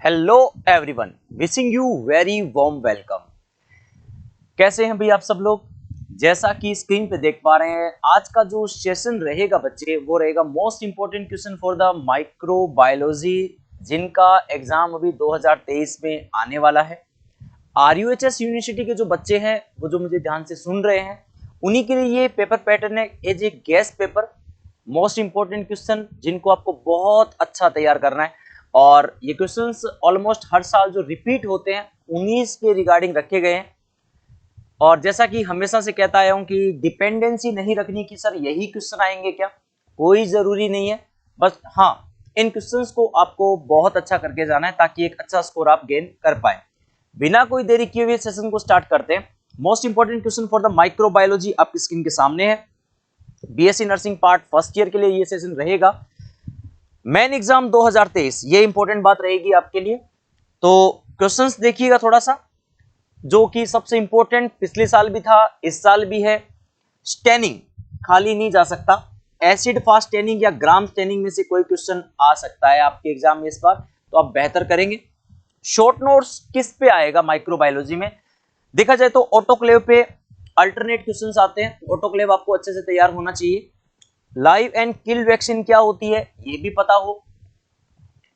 Hello everyone, wishing you very warm welcome. कैसे हैं भाई आप सब लोग? जैसा कि स्क्रीन पे देख पा रहे हैं, आज का जो सेशन रहेगा बच्चे, वो रहेगा most important question for the microbiology, जिनका एग्जाम अभी 2023 में आने वाला है। आरयूएचएस यूनिवर्सिटी के जो बच्चे हैं, वो जो मुझे ध्यान से सुन रहे हैं, उन्हीं के लिए ये पेपर पैटर्न है as a guest paper. Most important question जिनको आपको बहुत अच्छा तैयार करना है, और ये क्वेश्चंस ऑलमोस्ट हर साल जो रिपीट होते हैं उन्हीं के रिगार्डिंग रखे गए हैं। और जैसा कि हमेशा से कहता आया हूं कि डिपेंडेंसी नहीं रखनी कि सर यही क्वेश्चन आएंगे, क्या कोई जरूरी नहीं है। बस हाँ, इन क्वेश्चंस को आपको बहुत अच्छा करके जाना है ताकि एक अच्छा स्कोर आप गेन कर पाए। बिना कोई देरी किए हुए सेशन को स्टार्ट करते हैं। Most important question for the microbiology आपकी स्क्रीन के सामने है। BSc nursing part first year के लिए ये सेशन रहेगा। मेन एग्जाम 2023, ये इंपॉर्टेंट बात रहेगी आपके लिए। तो क्वेश्चंस देखिएगा थोड़ा सा, जो कि सबसे इंपॉर्टेंट पिछले साल भी था, इस साल भी है। स्टेनिंग खाली नहीं जा सकता। एसिड फास्ट स्टेनिंग या ग्राम स्टेनिंग में से कोई क्वेश्चन आ सकता है आपके एग्जाम में इस बार, तो आप बेहतर करेंगे। शॉर्ट नोट्स किस पे आएगा माइक्रोबायोलॉजी में? देखा जाए तो ऑटोक्लेव पे अल्टरनेट क्वेश्चंस आते हैं, ऑटोक्लेव आपको अच्छे से तैयार होना चाहिए। लाइव एंड किल वैक्सीन क्या होती है ये भी पता हो।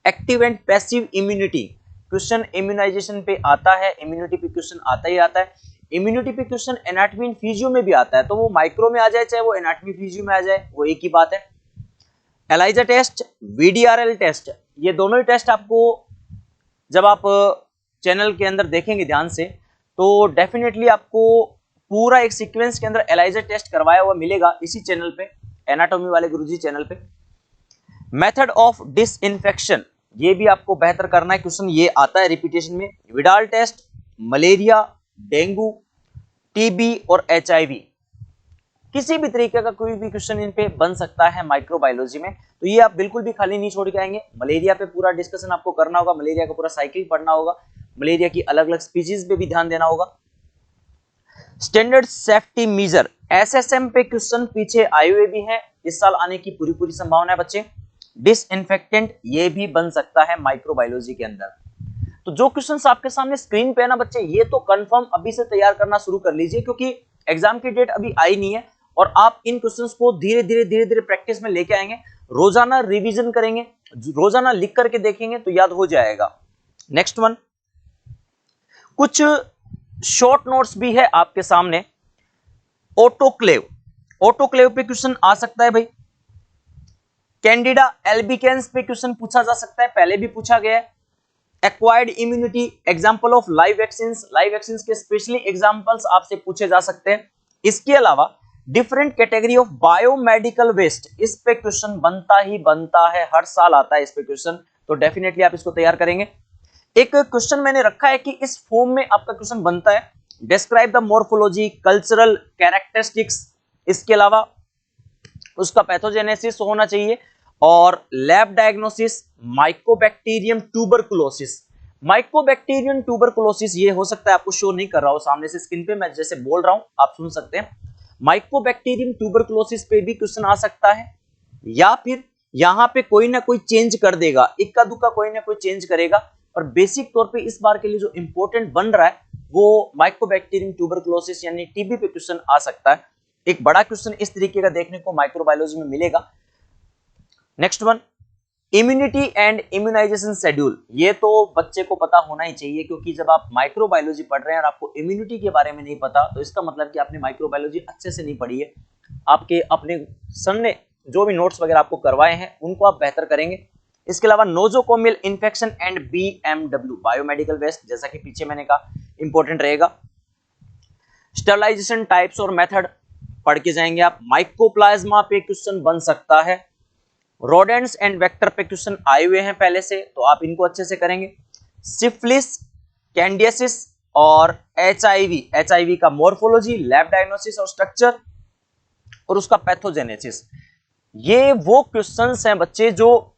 Active and passive immunity question immunization पे आता है, इम्यूनिटी पे क्वेश्चन आता ही आता है। इम्यूनिटी पे क्वेश्चन एनाटॉमी एंड फिजियो में भी आता है, तो वो माइक्रो में आ जाए चाहे वो एनाटॉमी फिजियो में आ जाए, वो एक ही बात है। एलाइजा टेस्ट, वीडीआरएल टेस्ट, ये दोनों ही टेस्ट आपको जब आप चैनल के अंदर देखेंगे ध्यान से, तो डेफिनेटली आपको पूरा एक सीक्वेंस के अंदर एलाइजा टेस्ट करवाया हुआ मिलेगा इसी चैनल पे, एनाटॉमी वाले गुरुजी चैनल पे। मेथड ऑफ डिसइंफेक्शन, ये भी आपको बेहतर करना है, क्वेश्चन ये आता है रिपीटेशन में। Widal test, malaria, dengue, TB और एचआईवी, किसी भी तरीके का कोई भी क्वेश्चन इन पे बन सकता है माइक्रोबायोलॉजी में, तो ये आप बिल्कुल भी खाली नहीं छोड़ के आएंगे। मलेरिया पे पूरा डिस्कशन आपको करना होगा, मलेरिया का पूरा साइकिल पढ़ना होगा, मलेरिया की अलग अलग स्पीशीज पे भी ध्यान देना होगा। स्टैंडर्ड सेफ्टी मेजर, एसएसएम पे क्वेश्चन पीछे आए हुए भी हैं, इस साल आने की पूरी संभावना है बच्चे। डिसइंफेक्टेंट, ये भी बन सकता है माइक्रोबायोलॉजी के अंदर। तो जो क्वेश्चंस आपके सामने स्क्रीन पे है ना बच्चे, ये तो कंफर्म अभी से तैयार करना शुरू कर लीजिए, क्योंकि एग्जाम की डेट अभी आई नहीं है, और आप इन क्वेश्चंस को धीरे धीरे प्रैक्टिस में लेके आएंगे। रोजाना रिवीजन करेंगे, रोजाना लिख करके देखेंगे तो याद हो जाएगा। नेक्स्ट वन, कुछ शॉर्ट नोट्स भी है आपके सामने। ऑटोक्लेव, ऑटोक्लेव पे क्वेश्चन आ सकता है भाई। कैंडिडा एल्बिकेंस पे क्वेश्चन पूछा जा सकता है, पहले भी पूछा गया है। Acquired immunity, example of live vaccines, live vaccines के स्पेशली एग्जांपल्स आपसे पूछे जा सकते हैं। इसके अलावा different category of biomedical waste, इस पे क्वेश्चन बनता ही बनता है, हर साल आता है इस पे क्वेश्चन, तो डेफिनेटली आप इसको तैयार करेंगे। एक क्वेश्चन मैंने रखा है कि इस फॉर्म में आपका क्वेश्चन बनता है, describe the morphology, cultural characteristics, इसके अलावा उसका पैथोजेनेसिस होना चाहिए, और lab diagnosis, Mycobacterium tuberculosis. Mycobacterium tuberculosis ये हो सकता है आपको शो नहीं कर रहा हो सामने से स्क्रीन पे, मैं जैसे बोल रहा हूं आप सुन सकते हैं। माइकोबैक्टीरियम ट्यूबरकुलोसिस पे भी क्वेश्चन आ सकता है, या फिर यहां पे कोई ना कोई चेंज कर देगा, इक्का दुक्का कोई ना कोई चेंज करेगा, और बेसिक तौर पे इस बार के लिए जो इंपॉर्टेंट बन रहा है वो माइकोबैक्टीरियम ट्यूबरकुलोसिस यानी टीबी पे क्वेश्चन आ सकता है। एक बड़ा क्वेश्चन इस तरीके का देखने को माइक्रोबायोलॉजी में मिलेगा। Next one, immunity and immunization schedule, ये तो बच्चे को पता होना ही चाहिए, क्योंकि जब आप माइक्रोबायोलॉजी पढ़ रहे हैं और आपको इम्यूनिटी के बारे में नहीं पता, तो इसका मतलब कि आपने माइक्रोबायोलॉजी अच्छे से नहीं पढ़ी है। आपके अपने सर ने जो भी नोट्स वगैरह आपको करवाए हैं उनको आप बेहतर करेंगे। इसके अलावा nosocomial infection and BMW, biomedical waste, जैसा कि पीछे मैंने कहा इंपॉर्टेंट रहेगा। स्टरलाइजेशन टाइप्स और मेथड पढ़ के जाएंगे आप। माइकोप्लाज्मा पे क्वेश्चन बन सकता है। रोडेंट्स एंड वेक्टर पे क्वेश्चन आए हुए हैं पहले से, तो आप इनको अच्छे से करेंगे। सिफिलिस, कैंडियासिस और एचआईवी, एचआईवी का मोर्फोलॉजी, लैब डायग्नोसिस और स्ट्रक्चर, और उसका पैथोजेनेसिस, ये वो क्वेश्चंस हैं बच्चे जो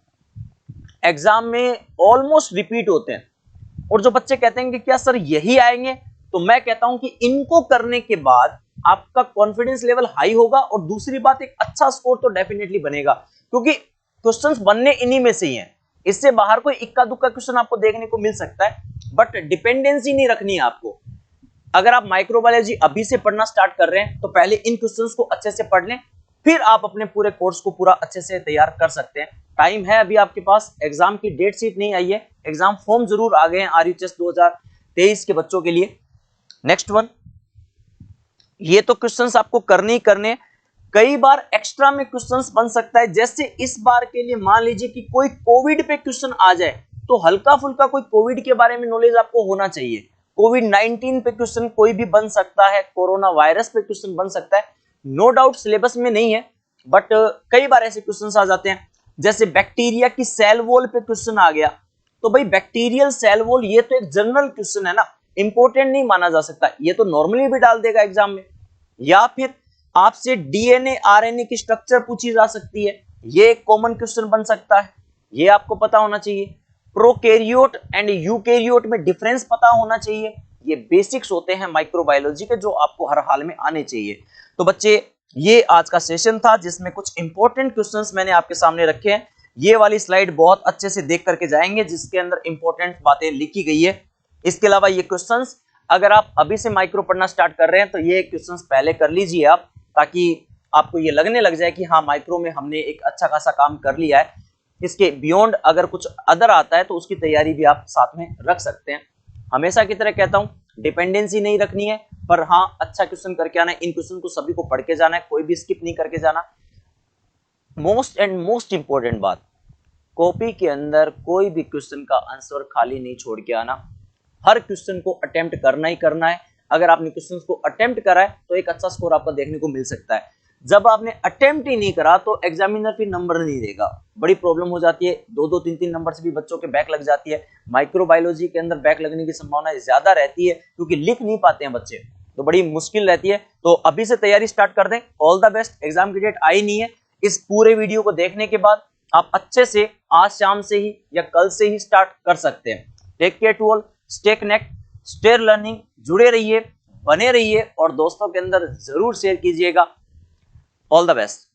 एग्जाम में ऑलमोस्ट रिपीट होते हैं। और जो बच्चे कहते हैं कि क्या सर यही आएंगे, तो मैं कहता हूं कि इनको करने के बाद आपका कॉन्फिडेंस लेवल हाई होगा, और दूसरी बात एक अच्छा स्कोर तो डेफिनेटली बनेगा, क्योंकि क्वेश्चंस बनने इन्हीं में से ही हैं। इससे बाहर कोई इक्का दुक्का क्वेश्चन आपको देखने को मिल सकता है, बट डिपेंडेंसी नहीं रखनी है आपको। अगर आप माइक्रोबायोलॉजी अभी से पढ़ना स्टार्ट कर रहे हैं तो पहले इन क्वेश्चंस को अच्छे से पढ़ लें, फिर आप अपने पूरे कोर्स को पूरा अच्छे से तैयार कर सकते हैं। टाइम है अभी आपके पास, एग्जाम की डेट शीट नहीं आई है, एग्जाम फॉर्म जरूर आ गए हैं आरयूएचएस 2023 के बच्चों के लिए। नेक्स्ट वन, ये तो क्वेश्चंस आपको करने ही करने। कई बार एक्स्ट्रा में क्वेश्चंस बन सकता है, जैसे इस बार के लिए मान लीजिए कि कोई कोविड पे क्वेश्चन आ जाए तो हल्का फुल्का कोई कोविड के बारे में नॉलेज आपको होना चाहिए। कोविड-19 पे क्वेश्चन कोई भी बन सकता है, कोरोना वायरस पे क्वेश्चन बन सकता है, नो डाउट सिलेबस में नहीं है, बट कई बार ऐसे क्वेश्चन आ जाते हैं। जैसे बैक्टीरिया की सेल वॉल पे क्वेश्चन आ गया, तो भाई बैक्टीरियल सेल वॉल ये तो एक जनरल क्वेश्चन है ना, इंपॉर्टेंट नहीं माना जा सकता, ये तो नॉर्मली भी डाल देगा एग्जाम में। या फिर आपसे डीएनए आरएनए की स्ट्रक्चर पूछी जा सकती है, ये एक कॉमन क्वेश्चन बन सकता है, ये आपको पता होना चाहिए। प्रोकैरियोट एंड यूकैरियोट में डिफरेंस पता होना चाहिए, ये बेसिक्स होते हैं माइक्रोबायोलॉजी के जो आपको हर हाल में आने चाहिए। तो बच्चे ये आज का सेशन था जिसमें कुछ इंपॉर्टेंट क्वेश्चंस मैंने आपके सामने रखे हैं। ये वाली स्लाइड बहुत अच्छे से देख करके जाएंगे जिसके अंदर इंपॉर्टेंट बातें लिखी गई है। इसके अलावा ये क्वेश्चंस अगर आप अभी से माइक्रो पढ़ना स्टार्ट कर रहे हैं तो ये क्वेश्चंस पहले कर लीजिए आप, ताकि आपको ये लगने लग जाए कि हाँ माइक्रो में हमने एक अच्छा खासा काम कर लिया है। इसके बियॉन्ड अगर कुछ अदर आता है तो उसकी तैयारी भी आप साथ में रख सकते हैं। हमेशा की तरह कहता हूं, डिपेंडेंसी नहीं रखनी है, पर हाँ अच्छा क्वेश्चन करके आना है। इन क्वेश्चन को सभी को पढ़ के जाना है, कोई भी स्किप नहीं करके जाना। मोस्ट इंपॉर्टेंट बात, कॉपी के अंदर कोई भी क्वेश्चन का आंसर खाली नहीं छोड़ के आना, हर क्वेश्चन को अटेम्प्ट करना ही करना है। अगर आपने क्वेश्चन को अटेम्प्ट करा है तो एक अच्छा स्कोर आपको देखने को मिल सकता है। जब आपने अटेम्प्ट ही नहीं करा तो एग्जामिनर फिर नंबर नहीं देगा, बड़ी प्रॉब्लम हो जाती है। 2-2 3-3 नंबर से भी बच्चों के बैक लग जाती है। माइक्रोबायोलॉजी के अंदर बैक लगने की संभावना ज्यादा रहती है क्योंकि लिख नहीं पाते हैं बच्चे, तो बड़ी मुश्किल रहती है। तो अभी से तैयारी स्टार्ट कर दें। All the best. एग्जाम की डेट आई नहीं है, इस पूरे वीडियो को देखने के बाद आप अच्छे से आज शाम से ही या कल से ही स्टार्ट कर सकते हैं। Take care to all, stay connect, stay learning, जुड़े रहिए, बने रहिए और दोस्तों के अंदर जरूर शेयर कीजिएगा। All the best.